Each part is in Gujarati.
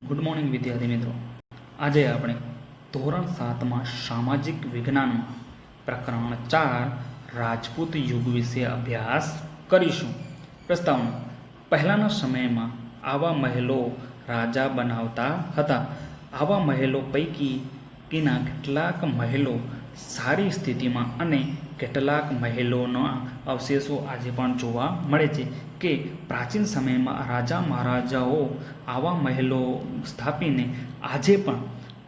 ગુડ મોર્નિંગ વિદ્યાર્થી મિત્રો. આજે આપણે ધોરણ 7માં સામાજિક વિજ્ઞાનમાં પ્રકરણ 4 રાજપૂત યુગ વિશે અભ્યાસ કરીશું. પ્રસ્તાવના: પહેલાંના સમયમાં આવા મહેલો રાજા બનાવતા હતા. આવા મહેલો પૈકીના કેટલાક મહેલો સારી સ્થિતિમાં અને કેટલાક મહેલોના અવશેષો આજે પણ જોવા મળે છે. કે પ્રાચીન સમયમાં રાજા મહારાજાઓ આવા મહેલો સ્થાપીને આજે પણ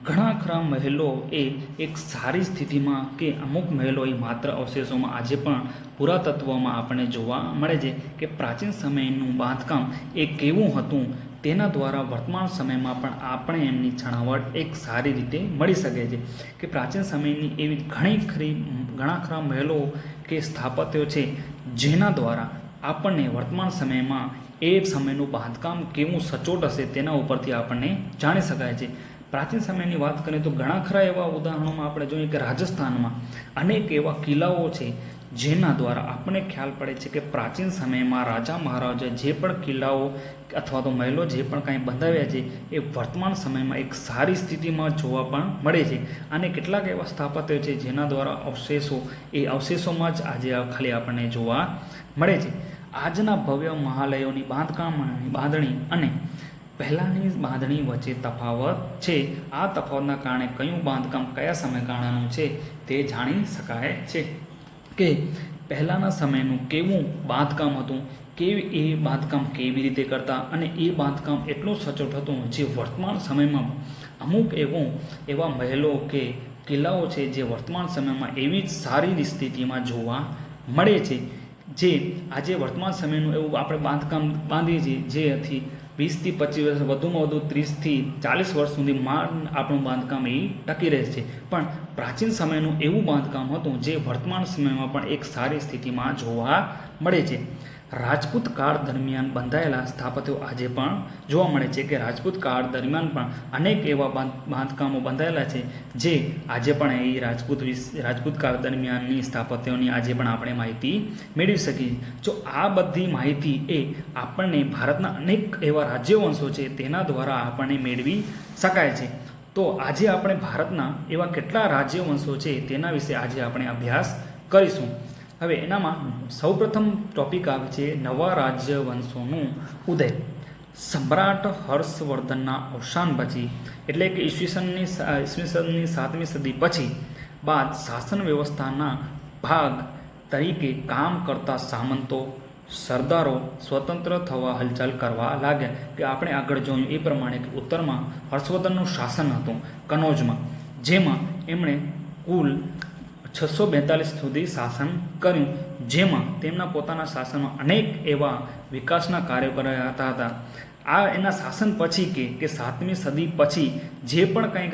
ઘણા ખરા મહેલો એ એક સારી સ્થિતિમાં કે અમુક મહેલો એ માત્ર અવશેષોમાં આજે પણ પુરાતત્વમાં આપણને જોવા મળે છે. કે પ્રાચીન સમયનું બાંધકામ એ કેવું હતું તેના દ્વારા વર્તમાન સમયમાં પણ આપણે એમની છણાવટ એક સારી રીતે મળી શકે છે. કે પ્રાચીન સમયની એવી ઘણા ખરા મહેલો કે સ્થાપત્યો છે જેના દ્વારા આપણને વર્તમાન સમયમાં એ સમયનું બાંધકામ કેવું સચોટ હશે તેના ઉપરથી આપણને જાણી શકાય છે. પ્રાચીન સમયની વાત કરીએ તો ઘણા ખરા એવા ઉદાહરણોમાં આપણે જોઈએ કે રાજસ્થાનમાં અનેક એવા કિલ્લાઓ છે જેના દ્વારા આપણને ખ્યાલ પડે છે કે પ્રાચીન સમયમાં રાજા મહારાજા જે પણ કિલ્લાઓ અથવા તો મહેલો જે પણ કાંઈ બંધાવ્યા છે એ વર્તમાન સમયમાં એક સારી સ્થિતિમાં જોવા પણ મળે છે. અને કેટલાક એવા સ્થાપત્યો છે જેના દ્વારા અવશેષોમાં જ આજે ખાલી આપણને જોવા મળે છે. આજના ભવ્ય મહાલયોની બાંધણી અને પહેલાંની બાંધણી વચ્ચે તફાવત છે. આ તફાવતના કારણે કયું બાંધકામ કયા સમયગાળાનું છે તે જાણી શકાય છે. કે પહેલાંના સમયનું કેવું બાંધકામ હતું, એ બાંધકામ કેવી રીતે કરતા અને એ બાંધકામ એટલું સચોટ હતું જે વર્તમાન સમયમાં અમુક એવા મહેલો કે કિલ્લાઓ છે જે વર્તમાન સમયમાં એવી જ સારી સ્થિતિમાં જોવા મળે છે. જે આજે વર્તમાન સમયનું એવું આપણે બાંધકામ બાંધીએ છીએ જેથી 20થી 25 વર્ષ, વધુમાં વધુ 30થી 40 વર્ષ સુધી આપણું બાંધકામ એ ટકી રહે છે. પણ પ્રાચીન સમયનું એવું બાંધકામ હતું જે વર્તમાન સમયમાં પણ એક સારી સ્થિતિમાં જોવા મળે છે. રાજપૂત કાળ દરમિયાન બંધાયેલા સ્થાપત્યો આજે પણ જોવા મળે છે. કે રાજપૂત કાળ દરમિયાન પણ અનેક એવા બાંધકામો બંધાયેલા છે જે આજે પણ એ રાજપૂત કાળ દરમિયાનની સ્થાપત્યોની આજે પણ આપણે માહિતી મેળવી શકીએ. જો આ બધી માહિતી એ આપણને ભારતના અનેક એવા રાજ્યવંશો છે તેના દ્વારા આપણને મેળવી શકાય છે. તો આજે આપણે ભારતના એવા કેટલા રાજ્યવંશો છે તેના વિશે આજે આપણે અભ્યાસ કરીશું. હવે એનામાં સૌપ્રથમ ટોપિક આવે છે નવા રાજ્યવંશોનું ઉદય. સમ્રાટ હર્ષવર્ધનના અવસાન પછી એટલે કે ઈસવીસનની 7મી સદી પછી બાદ શાસન વ્યવસ્થાના ભાગ તરીકે કામ કરતા સામંતો, સરદારો સ્વતંત્ર થવા હલચલ કરવા લાગ્યા. કે આપણે આગળ જોયું એ પ્રમાણે કે ઉત્તરમાં હર્ષવર્ધનનું શાસન હતું કનોજમાં, જેમાં એમણે કુલ 642 સુધી શાસન કર્યું. જેમાં તેમના પોતાના શાસનમાં અનેક એવા વિકાસના કાર્યો કર્યા હતા. એના શાસન પછી કે 7મી સદી પછી જે પણ કંઈક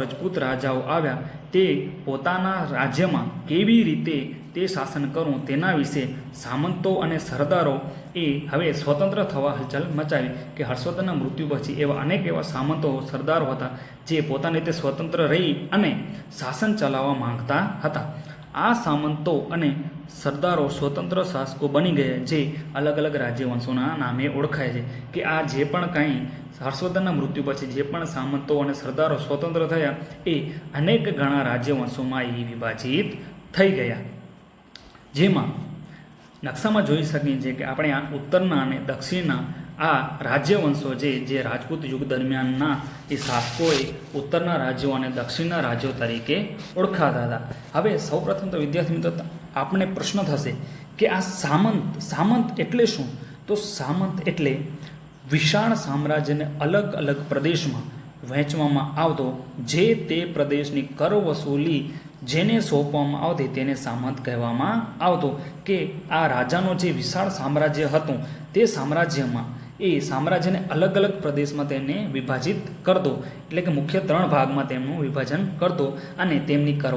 રજપૂત રાજાઓ આવ્યા તે પોતાના રાજ્યમાં કેવી રીતે તે શાસન કરવું તેના વિશે સામંતો અને સરદારો એ હવે સ્વતંત્ર થવા હલચલ મચાવી. કે હર્ષવર્ધનના મૃત્યુ પછી એવા અનેક એવા સામંતો સરદારો હતા જે પોતાની રીતે સ્વતંત્ર રહી અને શાસન ચલાવવા માંગતા હતા. આ સામંતો અને સરદારો સ્વતંત્ર શાસકો બની ગયા જે અલગ અલગ રાજ્યવંશોના નામે ઓળખાય છે. કે આ જે પણ કાંઈ હર્ષવર્ધનના મૃત્યુ પછી જે પણ સામંતો અને સરદારો સ્વતંત્ર થયા એ અનેક ઘણા રાજ્યવંશોમાં એ વિભાજિત થઈ ગયા. જેમાં નકશામાં જોઈ શકીએ છીએ કે આપણે આ ઉત્તરના અને દક્ષિણના આ રાજ્યવંશો જે રાજપૂત યુગ દરમિયાનના એ શાસકોએ ઉત્તરના રાજ્યો અને દક્ષિણના રાજ્યો તરીકે ઓળખાતા હતા. હવે સૌપ્રથમ તો વિદ્યાર્થી મિત્રો આપણે પ્રશ્ન થશે કે આ સામંત એટલે શું? તો સામંત એટલે વિશાળ સામ્રાજ્યને અલગ અલગ પ્રદેશમાં વહેંચવામાં આવતો જે તે પ્રદેશની કર વસૂલી જેને સોંપવામાં આવતી તેને સામંત કહેવામાં આવતો. કે આ રાજાનો જે વિશાળ સામ્રાજ્ય હતું તે સામ્રાજ્યને અલગ અલગ પ્રદેશમાં તેને વિભાજિત કરતો. એટલે કે મુખ્ય 3 ભાગમાં તેમનું વિભાજન કરતો અને તેમની કર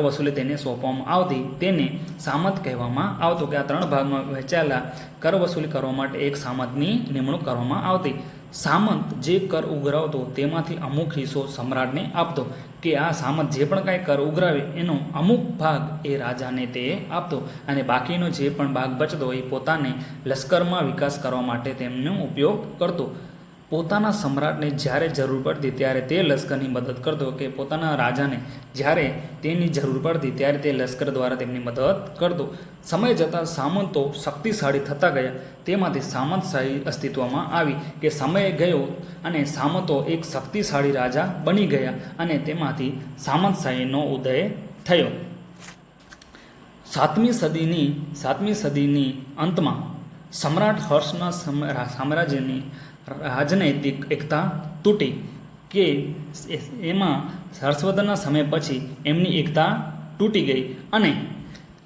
વસૂલી તેને સોંપવામાં આવતી તેને સામંત કહેવામાં આવતો. કે આ 3 ભાગમાં વહેંચાયેલા કર વસૂલી કરવા માટે એક સામંતની નિમણૂક કરવામાં આવતી. સામંત જે કર ઉઘરાવતો તેમાંથી અમુક હિસ્સો સમ્રાટને આપતો. કે આ સામંત જે પણ કાંઈ કર ઉઘરાવે એનો અમુક ભાગ એ રાજાને તે આપતો અને બાકીનો જે પણ ભાગ બચતો એ પોતાને લશ્કરમાં વિકાસ કરવા માટે તેમનો ઉપયોગ કરતો. પોતાના સમ્રાટને જ્યારે જરૂર પડતી ત્યારે તે લશ્કરની મદદ કરતો, કે પોતાના રાજાને જ્યારે તેની જરૂર પડતી ત્યારે તે લશ્કર દ્વારા તેમની મદદ કરતો. સમય જતાં સામંતો શક્તિશાળી થતા ગયા. તેમાંથી સામંતશાહી અસ્તિત્વમાં આવી, કે સમય ગયો અને સામંતો એક શક્તિશાળી રાજા બની ગયા અને તેમાંથી સામંતશાહીનો ઉદય થયો. સાતમી સદીની અંતમાં સમ્રાટ હર્ષના સામ્રાજ્યની રાજનૈતિક એકતા તૂટી, કે એમાં હર્ષવર્ધનના સમય પછી એમની એકતા તૂટી ગઈ અને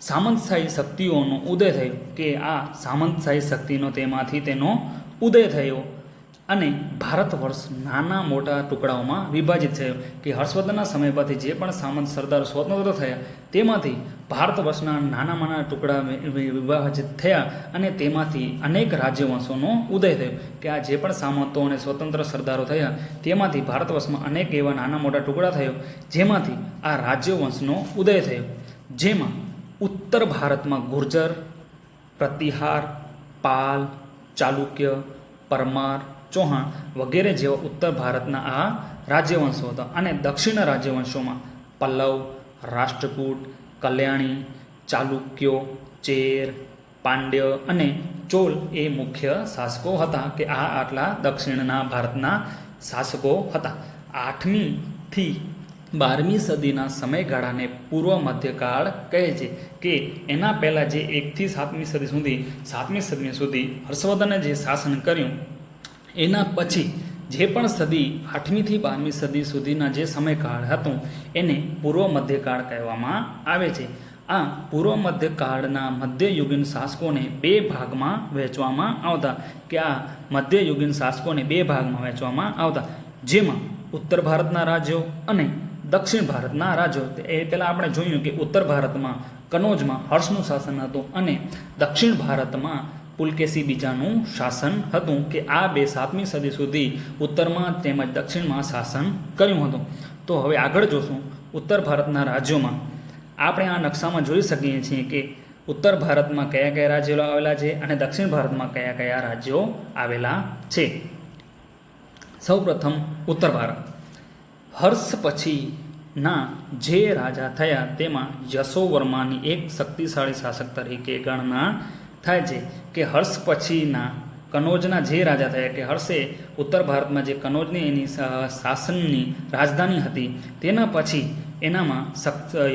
સામંતશાહી શક્તિઓનો ઉદય થયો, કે આ સામંતશાહી શક્તિનો તેમાંથી તેનો ઉદય થયો અને ભારત વર્ષ નાના મોટા ટુકડાઓમાં વિભાજિત થયો. કે હર્ષવર્ધનના સમય પછી જે પણ સામંત સરદારો સ્વતંત્ર થયા તેમાંથી ભારત વર્ષના નાના ટુકડા વિભાજિત થયા અને તેમાંથી અનેક રાજ્યવંશોનો ઉદય થયો. કે આ જે પણ સામંતો અને સ્વતંત્ર સરદારો થયા તેમાંથી ભારત વર્ષમાં અનેક એવા નાના મોટા ટુકડા થયો, જેમાંથી આ રાજ્યવંશનો ઉદય થયો. જેમાં ઉત્તર ભારતમાં ગુર્જર, પ્રતિહાર, પાલ, ચાલુક્ય, પરમાર, ચૌહાણ વગેરે જેવા ઉત્તર ભારતના આ રાજ્યવંશો હતા. અને દક્ષિણ રાજ્યવંશોમાં પલ્લવ, રાષ્ટ્રકૂટ, કલ્યાણી, ચાલુક્યો, ચેર, પાંડ્ય અને ચોલ એ મુખ્ય શાસકો હતા. કે આ આટલા દક્ષિણના ભારતના શાસકો હતા. 8મી થી 12મી સદીના સમયગાળાને પૂર્વ મધ્યકાળ કહે છે. કે એના પહેલાં જે 1 થી 7મી સદી સુધી હર્ષવર્ધને જે શાસન કર્યું, એના પછી જે પણ સદી 8મી થી 12મી સદી સુધીના જે સમયકાળ હતો એને પૂર્વ મધ્યકાળ કહેવામાં આવે છે. આ પૂર્વ મધ્યકાળના મધ્યયુગીન શાસકોને 2 ભાગમાં વહેંચવામાં આવતા. કે આ મધ્યયુગીન શાસકોને 2 ભાગમાં વહેંચવામાં આવતા, જેમાં ઉત્તર ભારતના રાજ્યો અને દક્ષિણ ભારતના રાજ્યો. એ પહેલાં આપણે જોયું કે ઉત્તર ભારતમાં કનોજમાં હર્ષનું શાસન હતું અને દક્ષિણ ભારતમાં પુલકેશી બીજાનું શાસન હતું. કે આ 7મી સદી સુધી ઉત્તરમાં તેમજ દક્ષિણમાં શાસન કર્યું હતું. તો હવે આગળ જોશું ઉત્તર ભારતના રાજ્યોમાં. આપણે આ નકશામાં જોઈ શકીએ છીએ કે ઉત્તર ભારતમાં કયા કયા રાજ્યો આવેલા છે અને દક્ષિણ ભારતમાં કયા કયા રાજ્યો આવેલા છે. સૌપ્રથમ ઉત્તર ભારત. હર્ષ પછીના જે રાજા થયા તેમાં યશોવર્માની એક શક્તિશાળી શાસક તરીકે ગણના થાય છે. કે હર્ષ પછીના કનોજના જે રાજા થયા, કે હર્ષે ઉત્તર ભારતમાં જે કનોજની એની શાસનની રાજધાની હતી, તેના પછી એનામાં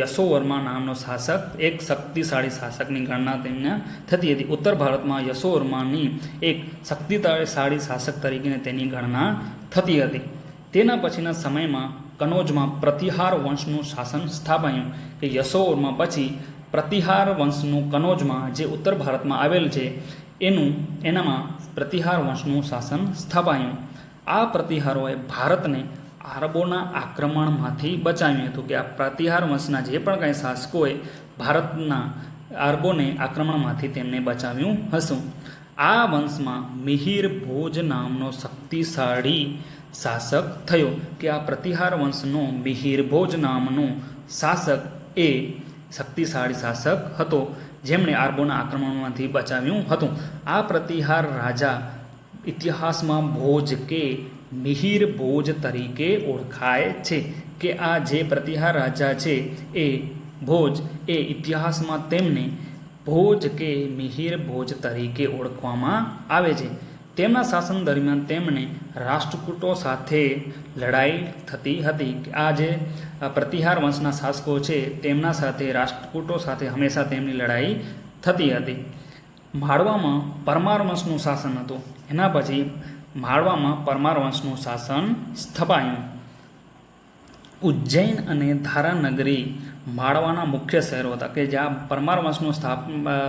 યશોવર્મા નામનો શાસક એક શક્તિશાળી શાસકની ગણના તેમને થતી હતી. ઉત્તર ભારતમાં યશોવર્માની એક શક્તિશાળી શાસક તરીકે તેની ગણના થતી હતી. તેના પછીના સમયમાં કનોજમાં પ્રતિહાર વંશનું શાસન સ્થાપાયું. કે યશોવર્મા પછી પ્રતિહાર વંશનું કનોજમાં જે ઉત્તર ભારતમાં આવેલ છે એનામાં પ્રતિહાર વંશનું શાસન સ્થાપાયું. આ પ્રતિહારોએ ભારતને આરબોના આક્રમણમાંથી બચાવ્યું હતું. કે આ પ્રતિહાર વંશના જે પણ કાંઈ શાસકોએ ભારતના આરબોને આક્રમણમાંથી તેમને બચાવ્યું હશું. આ વંશમાં મિહિર ભોજ નામનો શક્તિશાળી શાસક થયો. કે આ પ્રતિહાર વંશનો મિહિર ભોજ નામનો શાસક એ શક્તિશાળી શાસક હતો, જેમણે આરબોના આક્રમણમાંથી બચાવ્યું હતું. આ પ્રતિહાર રાજા ઇતિહાસમાં ભોજ કે મિહિર ભોજ તરીકે ઓળખાય છે. કે આ જે પ્રતિહાર રાજા છે એ ભોજ એ ઇતિહાસમાં તેમને ભોજ કે મિહિર ભોજ તરીકે ઓળખવામાં આવે છે. તેમના શાસન દરમિયાન તેમણે રાષ્ટ્રકૂટો સાથે લડાઈ થતી હતી. આ જે પ્રતિહાર વંશના શાસકો છે તેમના સાથે રાષ્ટ્રકૂટો સાથે હંમેશા તેમની લડાઈ થતી હતી. માળવામાં પરમાર વંશનું શાસન હતું. એના પછી માળવામાં પરમાર વંશનું શાસન સ્થપાયું. ઉજ્જૈન અને ધારાનગરી માળવાના મુખ્ય શહેરો હતા. કે જ્યાં પરમાર વંશનું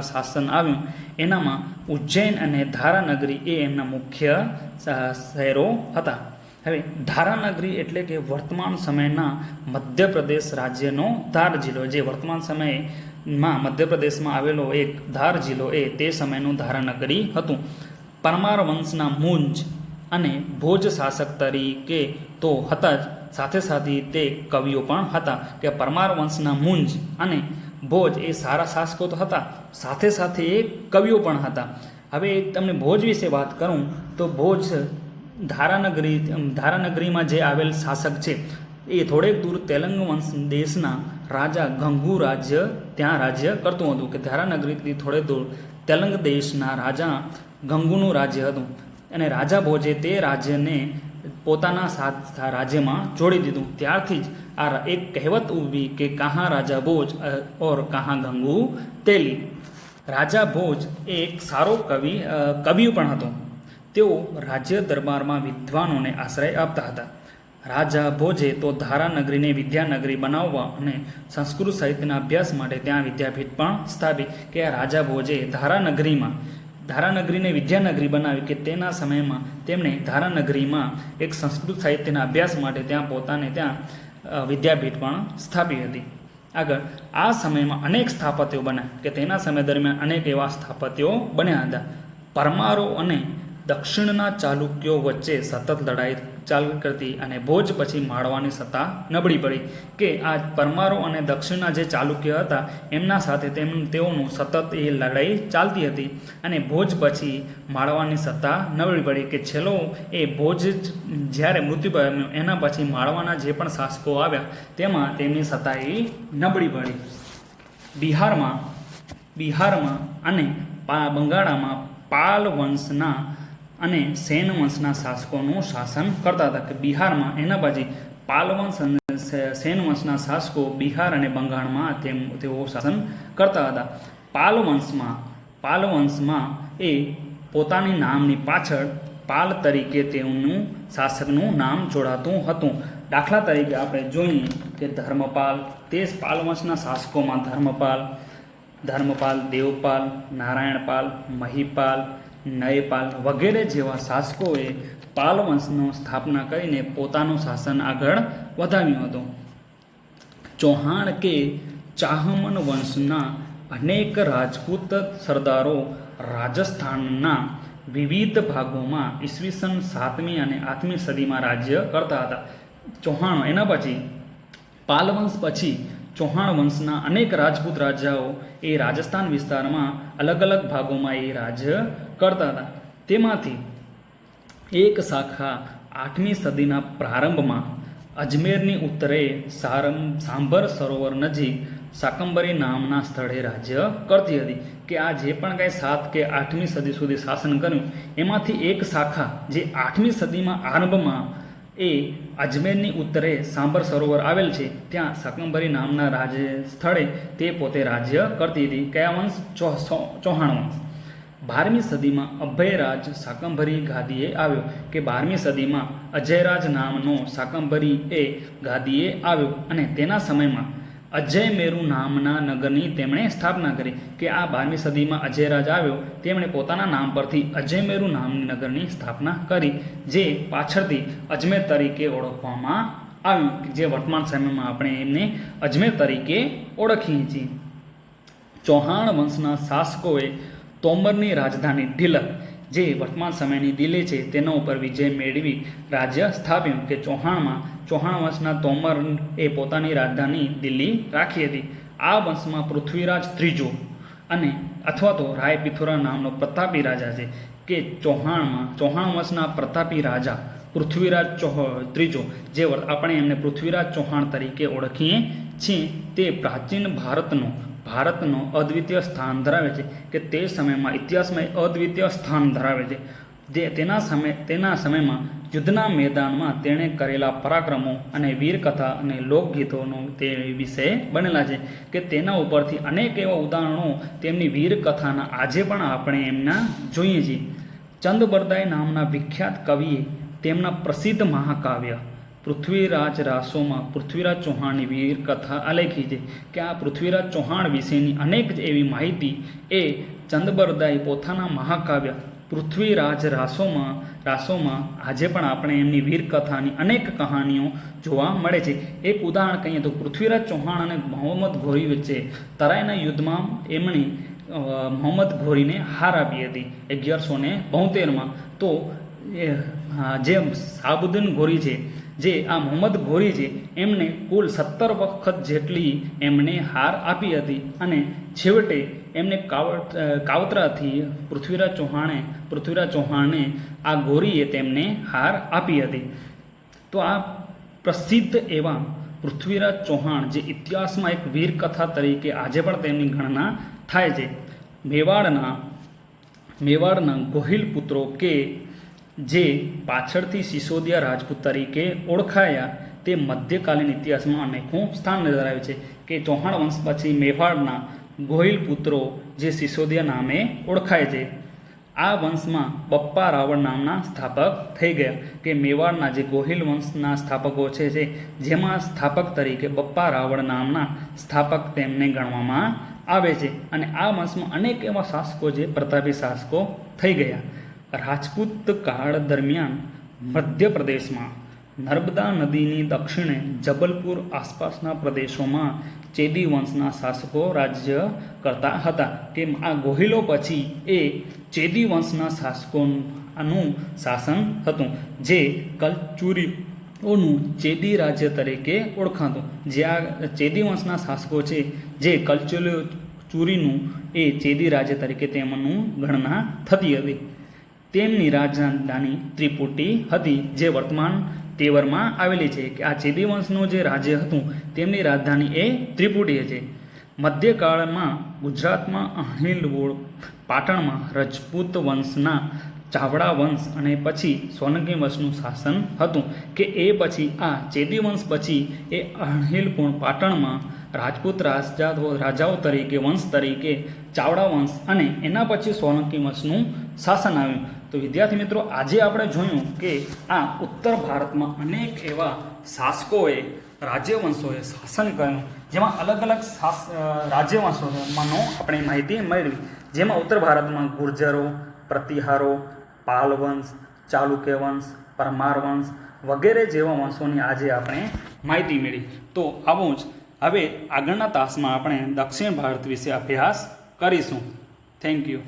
શાસન આવ્યું એનામાં ઉજ્જૈન અને ધારાનગરી એ એમના મુખ્ય શહેરો હતા. હવે ધારાનગરી એટલે કે વર્તમાન સમયના મધ્યપ્રદેશ રાજ્યનો ધાર જિલ્લો, જે વર્તમાન સમયમાં મધ્યપ્રદેશમાં આવેલો એક ધાર જિલ્લો એ તે સમયનું ધારાનગરી હતું. પરમાર વંશના મુંજ અને ભોજ શાસક તરીકે તો હતા જ, સાથે સાથે તે કવિઓ પણ હતા. કે પરમાર વંશના મુંજ અને ભોજ એ સારા શાસકો તો હતા, સાથે સાથે એ કવિઓ પણ હતા. હવે તમને ભોજ વિશે વાત કરું તો ભોજ ધારાનગરીમાં જે આવેલ શાસક છે એ થોડેક દૂર તેલંગ વંશ દેશના રાજા ગંગુ રાજ્ય ત્યાં રાજ્ય કરતું હતું, કે ધારાનગરીથી થોડે દૂર તેલંગ દેશના રાજા ગંગુનું રાજ્ય હતું, અને રાજા ભોજે તે રાજ્યને પોતાના રાજ્યમાં જોડી દીધું. ત્યારથી જ આ એક કહેવત ઊભી કે કહાં રાજા ભોજ ઓર કહાં ગંગુ તેલી. રાજા ભોજ એ એક સારો કવિ પણ હતો. તેઓ રાજ્ય દરબારમાં વિદ્વાનોને આશ્રય આપતા હતા. રાજા ભોજે તો ધારાનગરીને વિદ્યાનગરી બનાવવા અને સંસ્કૃત સાહિત્યના અભ્યાસ માટે ત્યાં વિદ્યાપીઠ પણ સ્થાપી. કે આ રાજા ભોજે ધારાનગરીને વિદ્યાનગરી બનાવી, કે તેના સમયમાં તેમણે ધારાનગરીમાં એક સંસ્કૃત સાહિત્યના અભ્યાસ માટે ત્યાં વિદ્યાપીઠ પણ સ્થાપી હતી. આગળ આ સમયમાં અનેક સ્થાપત્યો બન્યા, કે તેના સમય દરમિયાન અનેક એવા સ્થાપત્યો બન્યા હતા. પરમારો અને દક્ષિણના ચાલુક્યો વચ્ચે સતત લડાઈ ચાલુ કરતી, અને ભોજ પછી માળવાની સત્તા નબળી પડી. કે આ પરમારો અને દક્ષિણના જે ચાલુક્ય હતા એમના સાથે તેઓનું સતત એ લડાઈ ચાલતી હતી, અને ભોજ પછી માળવાની સત્તા નબળી પડી. કે છેલ્લો એ ભોજ જ્યારે મૃત્યુ પામ્યો એના પછી માળવાના જે પણ શાસકો આવ્યા તેમાં તેમની સત્તા એ નબળી પડી. બિહારમાં અને બંગાળામાં પાલ વંશના અને સેન વંશના શાસકોનું શાસન કરતા હતા. કે બિહારમાં એના પછી પાલ વંશ અને સેન વંશના શાસકો બિહાર અને બંગાળમાં તેઓ શાસન કરતા હતા. પાલ વંશમાં એ પોતાની નામની પાછળ પાલ તરીકે તેમનું શાસકનું નામ જોડાતું હતું. દાખલા તરીકે આપણે જોઈએ કે ધર્મપાલ, તે પાલ વંશના શાસકોમાં ધર્મપાલ, દેવપાલ, નારાયણપાલ, મહિપાલ, નયપાલ વગેરે જેવા શાસકોએ પાલ વંશનો સ્થાપના કરીને પોતાનું શાસન આગળ વધાવ્યું હતું. ચૌહાણ કે ચાહમન વંશના અનેક રાજપૂત સરદારો રાજસ્થાનના વિવિધ ભાગોમાં ઈસવીસન 7મી અને 8મી સદીમાં રાજ્ય કરતા હતા. ચૌહાણો એના પછી પાલ વંશ પછી ચૌહાણ વંશના અનેક રાજપૂત રાજાઓ એ રાજસ્થાન વિસ્તારમાં અલગ અલગ ભાગોમાં એ રાજ્ય કરતા હતા. તેમાંથી એક શાખા 8મી સદીના પ્રારંભમાં અજમેરની ઉત્તરે સાંભર સરોવર નજીક શાકંભરી નામના સ્થળે રાજ્ય કરતી હતી. કે આ જે પણ કંઈ 7 કે 8મી સદી સુધી શાસન કર્યું એમાંથી એક શાખા જે 8મી સદીમાં આરંભમાં એ અજમેરની ઉત્તરે સાંભર સરોવર આવેલ છે ત્યાં શાકંભરી નામના સ્થળે તે પોતે રાજ્ય કરતી હતી. કયા વંશ? ચૌહાણ વંશ. 12મી સદીમાં અભયરાજ શાકંભરી ગાદીએ આવ્યો. કે 12મી સદીમાં અજયરાજ નામનો શાકંભરી એ ગાદીએ આવ્યો, અને તેના સમયમાં અજયમેરુ નામના નગરની તેમણે સ્થાપના કરી. કે આ 12મી સદીમાં અજયરાજ આવ્યો, તેમણે પોતાના નામ પરથી અજયમેરુ નામની નગરની સ્થાપના કરી, જે પાછળથી અજમેર તરીકે ઓળખવામાં આવ્યું, જે વર્તમાન સમયમાં આપણે એમને અજમેર તરીકે ઓળખીએ છીએ. ચૌહાણ વંશના શાસકોએ તોમરની રાજધાની ઢીલક, જે વર્તમાન સમયની દિલ્હી છે, તેના ઉપર વિજય મેળવી રાજ્ય સ્થાપ્યું. કે ચૌહાણ વંશના તોમર એ પોતાની રાજધાની દિલ્હી રાખી હતી. આ વંશમાં પૃથ્વીરાજ ત્રીજો અને અથવા તો રાયપિથોરા નામનો પ્રતાપી રાજા છે. કે ચૌહાણ વંશના પ્રતાપી રાજા પૃથ્વીરાજ ત્રીજો, જે આપણે એમને પૃથ્વીરાજ ચૌહાણ તરીકે ઓળખીએ છીએ, તે પ્રાચીન ભારતનો અદ્વિતીય સ્થાન ધરાવે છે. કે તે સમયમાં ઇતિહાસમાં અદ્વિતીય સ્થાન ધરાવે છે. તેના સમયમાં યુદ્ધના મેદાનમાં તેણે કરેલા પરાક્રમો અને વીરકથા અને લોકગીતોનો તે વિષય બનેલા છે. કે તેના ઉપરથી અનેક એવા ઉદાહરણો તેમની વીરકથાના આજે પણ આપણે એમના જોઈએ છીએ. ચંદબરદાઈ નામના વિખ્યાત કવિએ તેમના પ્રસિદ્ધ મહાકાવ્ય પૃથ્વીરાજ રાસોમાં પૃથ્વીરાજ ચૌહાણની વીરકથા આલેખી છે. કે આ પૃથ્વીરાજ ચૌહાણ વિશેની અનેક એવી માહિતી એ ચંદબરદાઈ પોતાના મહાકાવ્ય પૃથ્વીરાજ રાસોમાં આજે પણ આપણે એમની વીરકથાની અનેક કહાનીઓ જોવા મળે છે. એક ઉદાહરણ કહીએ તો પૃથ્વીરાજ ચૌહાણ અને મોહમ્મદ ઘોરી વચ્ચે તરાઈના યુદ્ધમાં એમણે મોહમ્મદ ઘોરીને હાર આપી હતી 1172માં. તો જે શાહબુદ્દીન ઘોરી છે જે આ મોહમ્મદ ઘોરી છે એમને કુલ 17 વખત જેટલી એમને હાર આપી હતી અને છેવટે એમને કાવતરાથી પૃથ્વીરાજ ચૌહાણે આ ઘોરીએ તેમને હાર આપી હતી. તો આ પ્રસિદ્ધ એવા પૃથ્વીરાજ ચૌહાણ જે ઇતિહાસમાં એક વીરકથા તરીકે આજે પણ તેમની ગણના થાય છે. મેવાડના ગોહિલ પુત્રો કે જે પાછળથી સિસોદિયા રાજપૂત તરીકે ઓળખાયા તે મધ્યકાલીન ઇતિહાસમાં અનેકું સ્થાન ધરાવે છે કે ચૌહાણ વંશ પછી મેવાડના ગોહિલ પુત્રો જે સિસોદિયા નામે ઓળખાય છે. આ વંશમાં બપ્પા રાવળ નામના સ્થાપક થઈ ગયા કે મેવાડના જે ગોહિલ વંશના સ્થાપકો છે જેમાં સ્થાપક તરીકે બપ્પા રાવળ નામના સ્થાપક તેમને ગણવામાં આવે છે. અને આ વંશમાં અનેક એવા શાસકો જે પ્રતાપી શાસકો થઈ ગયા. રાજપૂત કાળ દરમિયાન મધ્યપ્રદેશમાં નર્મદા નદીની દક્ષિણે જબલપુર આસપાસના પ્રદેશોમાં ચેદી વંશના શાસકો રાજ્ય કરતા હતા કે આ ગોહિલો પછી એ ચેદી વંશના શાસકોનું શાસન હતું જે કલચુરીઓનું ચેદી રાજ્ય તરીકે ઓળખાતું. જે આ ચેદી વંશના શાસકો છે જે કલચુરીનું એ ચેદી રાજ્ય તરીકે તેમનું ગણના થતી હતી. તેમની રાજધાની ત્રિપુટી હતી જે વર્તમાન તેવરમાં આવેલી છે કે આ ચેદી વંશનું જે રાજ્ય હતું તેમની રાજધાની એ ત્રિપુટી છે. મધ્યકાળમાં ગુજરાતમાં અણહિલવોળ પાટણમાં રજપૂત વંશના ચાવડા વંશ અને પછી સોલંકી વંશનું શાસન હતું કે એ પછી આ ચેદી વંશ પછી એ અણહિલપુર પાટણમાં રાજપૂત રાજાઓ તરીકે વંશ તરીકે ચાવડા વંશ અને એના પછી સોલંકી વંશનું શાસન આવ્યું. તો વિદ્યાર્થી મિત્રો આજે આપણે જોયું કે આ ઉત્તર ભારતમાં અનેક એવા શાસકોએ રાજ્યવંશોએ શાસન કર્યું જેમાં અલગ અલગ રાજ્યવંશોમાંનો આપણે માહિતી મેળવી. જેમાં ઉત્તર ભારતમાં ગુર્જરો, પ્રતિહારો, પાલ વંશ, ચાલુક્ય વંશ, પરમાર વંશ વગેરે જેવા વંશોની આજે આપણે માહિતી મેળવી. તો આવું જ હવે આગળના તાસમાં આપણે દક્ષિણ ભારત વિશે અભ્યાસ કરીશું. Thank you.